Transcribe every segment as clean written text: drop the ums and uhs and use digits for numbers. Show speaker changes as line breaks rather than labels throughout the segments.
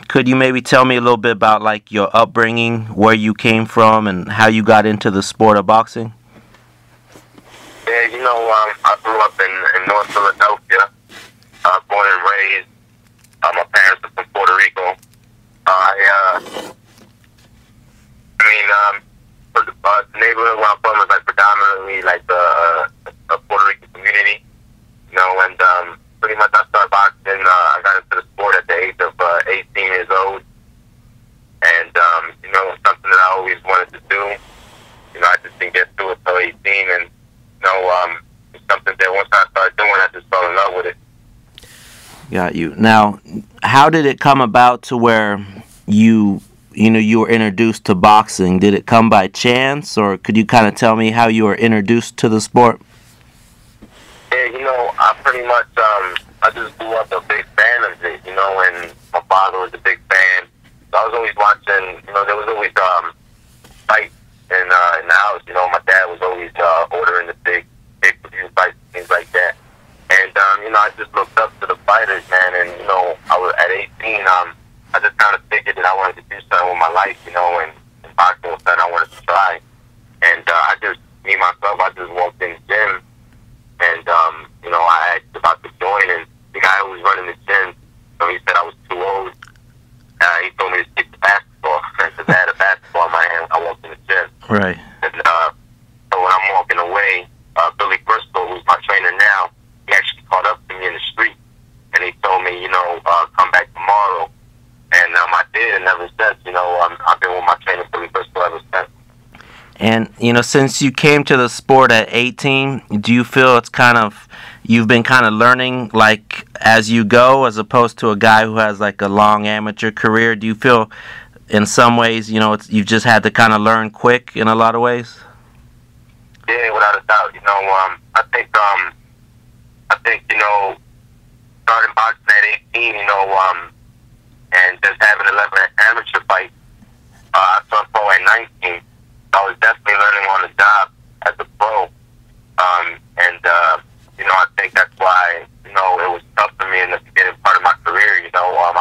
Could you maybe tell me a little bit about like your upbringing, where you came from, and how you got into the sport of boxing?
Yeah, I grew up in North Philadelphia, born and raised. My parents are from Puerto Rico. The neighborhood where I'm from is like predominantly like a Puerto Rican community, and pretty much I started boxing. I got into the sport at the age of 18 years old, and it was something that I always wanted to do. I just didn't get through it till 18, and it's something that once I started doing, I just fell in love with it.
Got you. Now, how did it come about to where you were introduced to boxing? Did it come by chance, or could you kind of tell me how you were introduced to the sport?
Yeah, I pretty much, I just grew up a big fan of it, and my father was a big fan. So I was always watching, there was always fights in the house. My dad was always ordering the big review fights, things like that. And, I just looked up to the fighters, man, and, I was at 18, I just kind of figured that I wanted to do something with my life, and boxing was something I wanted to try. And I just walked in the gym, and, I asked about to join, and the guy who was running the gym, he said I was too old. He told me to stick to basketball, because I had a basketball in my hand. I walked in the gym.
Right.
And so when I'm walking away, Billy Briscoe, who's my trainer now, he actually caught up to me in the street, and he told me, come back tomorrow. And I did, and ever since, I've been with my trainer, Billy Briscoe, ever since.
And, since you came to the sport at 18, do you feel you've been kind of learning, like, as you go, as opposed to a guy who has, like, a long amateur career? Do you feel, in some ways, you've just had to kind of learn quick in a lot of ways?
Yeah, without a doubt. I think, starting boxing at 18, and just having 11 amateur fights, I started pro at 19. I was definitely learning on the job as a pro. I think that's why, it was tough for me in the beginning part of my career. I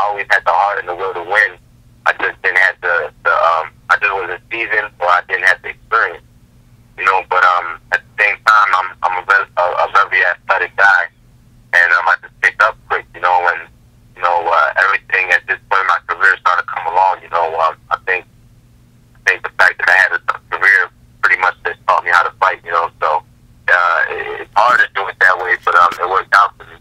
always had the heart and the will to win. I just didn't have I just wasn't seasoned, or I didn't have the experience. But at the same time, I'm a very athletic guy, and I just picked up quick, and everything at this point in my career started to come along. I think the fact that I had a tough career pretty much just taught me how to fight. So it's hard to do it that way, but it worked out for me.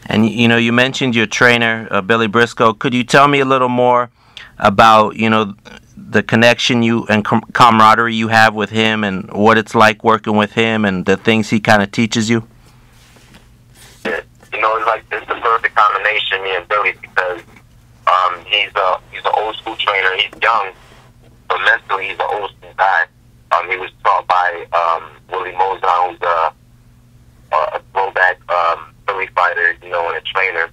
And you mentioned your trainer, Billy Briscoe. Could you tell me a little more about the connection you and camaraderie you have with him, and what it's like working with him, and the things he kind of teaches you?
Yeah, it's the perfect combination, me and Billy, because he's an old school trainer. He's young, but mentally he's an old school guy. He was taught by Willie Mozon, who's a throwback Philly fighter, and a trainer.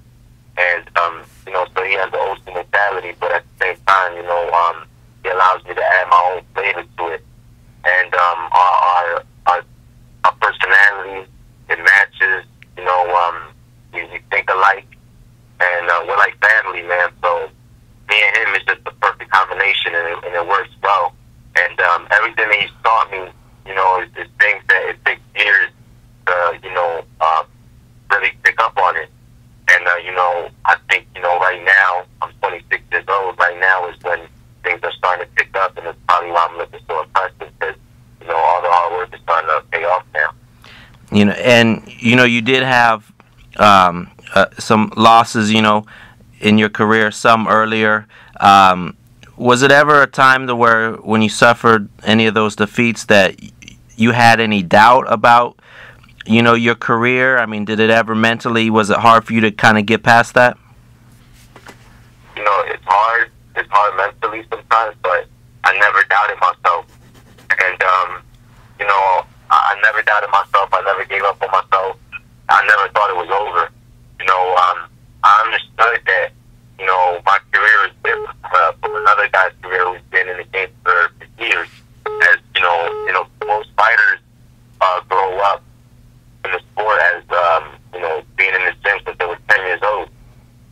And so he has the old school mentality, but at the same time, he allows me to add my own flavor to it. And our personalities, it matches. We think alike, and we're like family, man. So me and him is just the perfect combination, and it works well. And everything that he's taught me, is things that it takes years to, really pick up on it. And I think right now I'm 26 years old. Right now is when things are starting to pick up, and it's probably why I'm looking so impressive, because all the hard work is starting to pay off now.
And you did have some losses, in your career, some earlier. Was it ever a time to where, when you suffered any of those defeats, that you had any doubt about, your career? I mean, did it ever mentally, was it hard for you to kind of get past that?
It's hard. It's hard mentally sometimes, but I never doubted myself. And, I never doubted myself. I never gave up on myself. I never thought it was over. I understood that, my career is different from another guy's career who's been in the game for years. As, most fighters grow up in the sport as, being in the gym since they were 10 years old.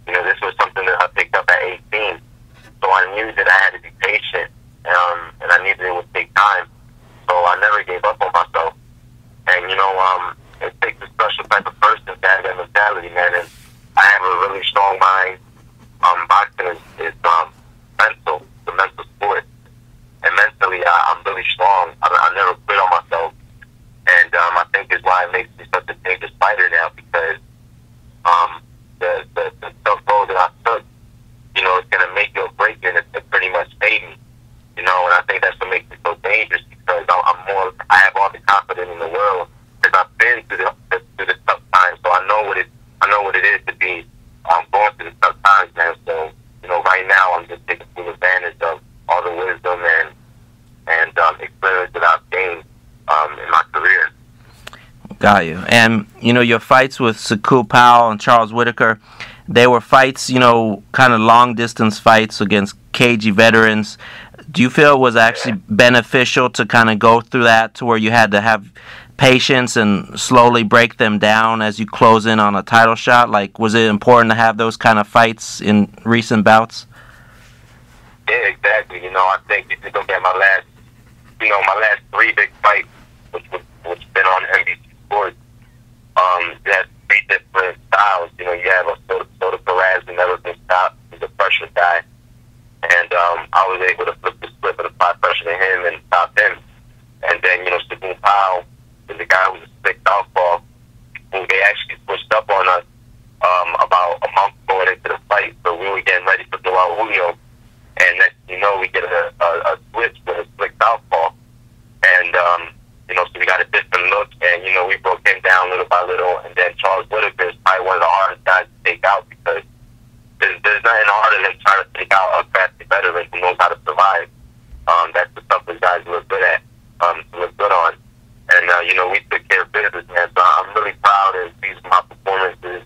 This was something that I picked up at 18. knew that I had to be patient, and I knew that it would take time. So I never gave up on myself. And, you know, it takes a special type of person to have that mentality, man. And I have a really strong mind. Boxing is mental. It's a mental sport. And mentally, I'm really strong. I never quit on myself. And I think is why it makes me such a dangerous fighter now, because the tough road that I took, you know, it's going to make you or break you, and it pretty much made me. You know, and I think that's what makes it so dangerous, because I have all the confidence in the world, because I've been through the tough times, so I know what it is to be going through the tough times, man. So, you know, right now I'm just taking full advantage of all the wisdom and experience that I've gained in my career.
Got you. And, you know, your fights with Saku Powell and Charles Whitaker, they were fights, you know, kind of long-distance fights against cagey veterans. Do you feel it was actually beneficial to kind of go through that, to where you had to have patience and slowly break them down as you close in on a title shot? Like, was it important to have those kind of fights in recent bouts?
Yeah, exactly. You know, I think if you look at my last 3 big fights, which been on NBC Sports, you have 3 different styles. You know, you have a Soto Perez who never been stopped. He's a pressure guy. And I was able to flip the script and apply pressure to him and stop him. And then, you know, Saku Powell is the guy who's a slick southpaw, who they actually pushed up on us about a month going into the fight. So we were getting ready to go out Julio. And next you know, we get a switch with a slick southpaw. And, you know, so we got a different look. And, you know, we broke him down little by little. And then Charles Whitaker is probably one of the hardest guys to take out, because there's nothing harder than trying to take out a crafty veteran who knows how to survive. That's the toughest guys look good at, to look good on. And, you know, we took care of business, man. So I'm really proud of these my performances.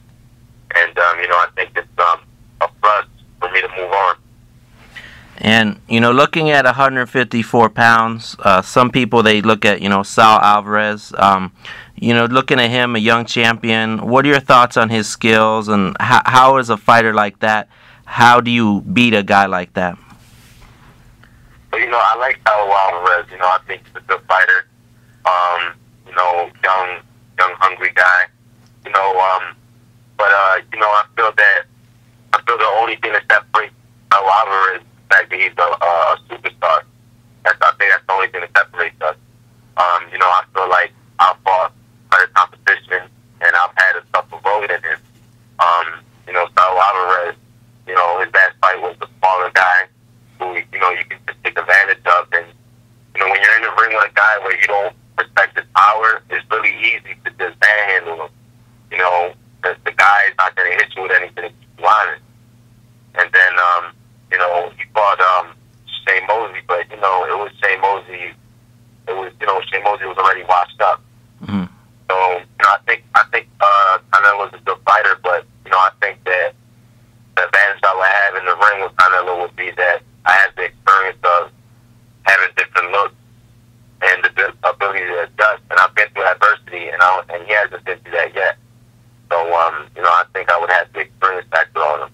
And, you know, I think it's a plus for me to move on.
And, you know, looking at 154 pounds, some people, they look at, you know, Saul Alvarez. You know, looking at him, a young champion, what are your thoughts on his skills, and how is a fighter like that, how do you beat a guy like that?
Well, you know, I like Saul Alvarez. You know, I think he's a good fighter. You know, young, hungry guy. You know, but you know, I feel the only thing that separates Saul Alvarez is the fact that he's a superstar. I think that's the only thing that separates us. You know, I feel like I fought better competition, and I've had a tougher road in it. You know, Saul Alvarez, you know, his last fight was the smaller guy who, you know, you can just take advantage of. And, you know, when you're in the ring with a guy where you don't respect his power, it's really easy to just manhandle him. You know, the guy is not going to hit you with anything that you want. And then, you know, he fought Shane Mosley, but, you know, it was Shane Mosley. It was, you know, Shane Mosley was already washed up.
Mm-hmm.
So, you know, I think Canelo was a good fighter, but, you know, I think that the advantage I would have in the ring with Canelo would be that I have the experience of having different looks and the ability to adjust. And I've been through adversity, and he hasn't been through that yet. So, you know, I think I would have the experience factor on him.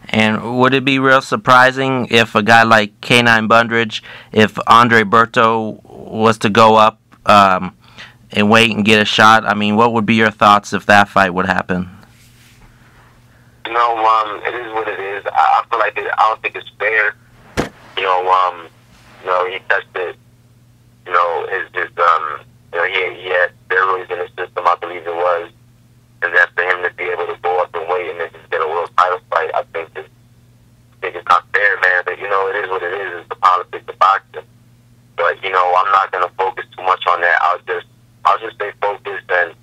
And would it be real surprising if a guy like K9 Bundrage, if Andre Berto was to go up and wait and get a shot? I mean, what would be your thoughts if that fight would happen?
You know, it is what it is. I feel like I don't think it's fair. You know, he tested. You know, you know, he had steroids in his system, I believe it was, and then for him to be able to go up and wait and then just get a world title fight, I think it's not fair, man. But you know, it is what it is. It's the politics of boxing. But you know, I'm not gonna focus too much on that. I'll just stay focused and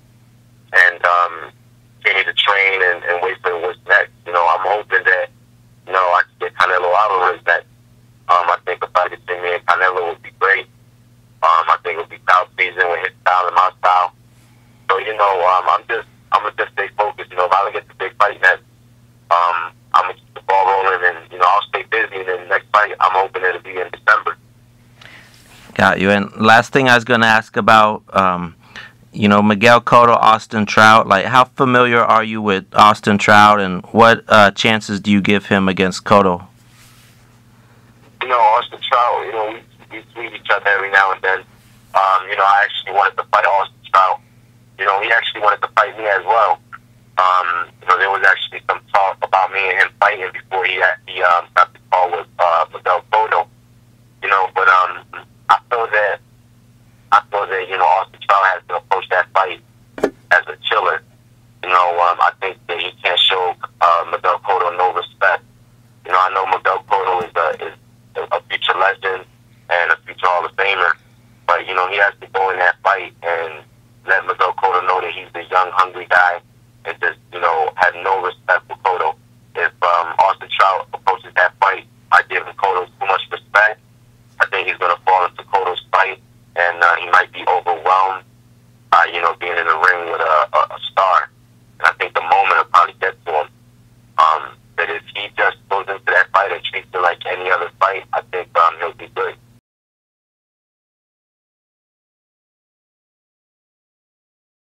continue to train and wait for what's next. You know, I'm hoping that, you know, I can get Canelo Alvarez next. I think a fight between me and Canelo would be great. I think it would be South season with his style and my style. So, you know, I'm gonna just stay focused. You know, if I don't get the big fight next, I'm gonna keep the ball rolling, and you know, I'll stay busy. And then the next fight, I'm hoping it'll be in December.
Got you. And last thing I was going to ask about, you know, Miguel Cotto, Austin Trout. Like, how familiar are you with Austin Trout, and what chances do you give him against Cotto?
we tweet each other every now and then. You know, I actually wanted to fight Austin Trout. You know, he actually wanted to fight me as well. You know, there was actually some talk about me and him fighting before he got the call with Miguel Cotto. You know, but I feel that you know, Austin Trout has to approach that fight as a chiller. You know, I think that he can't show Miguel Cotto no respect. You know, I know Miguel Cotto is a future legend and a future Hall of Famer, but you know, he has to go in that fight and let Miguel Cotto know that he's a young, hungry guy, and just, you know, have no respect for Cotto. If Austin Trout approaches that fight, I give him Cotto's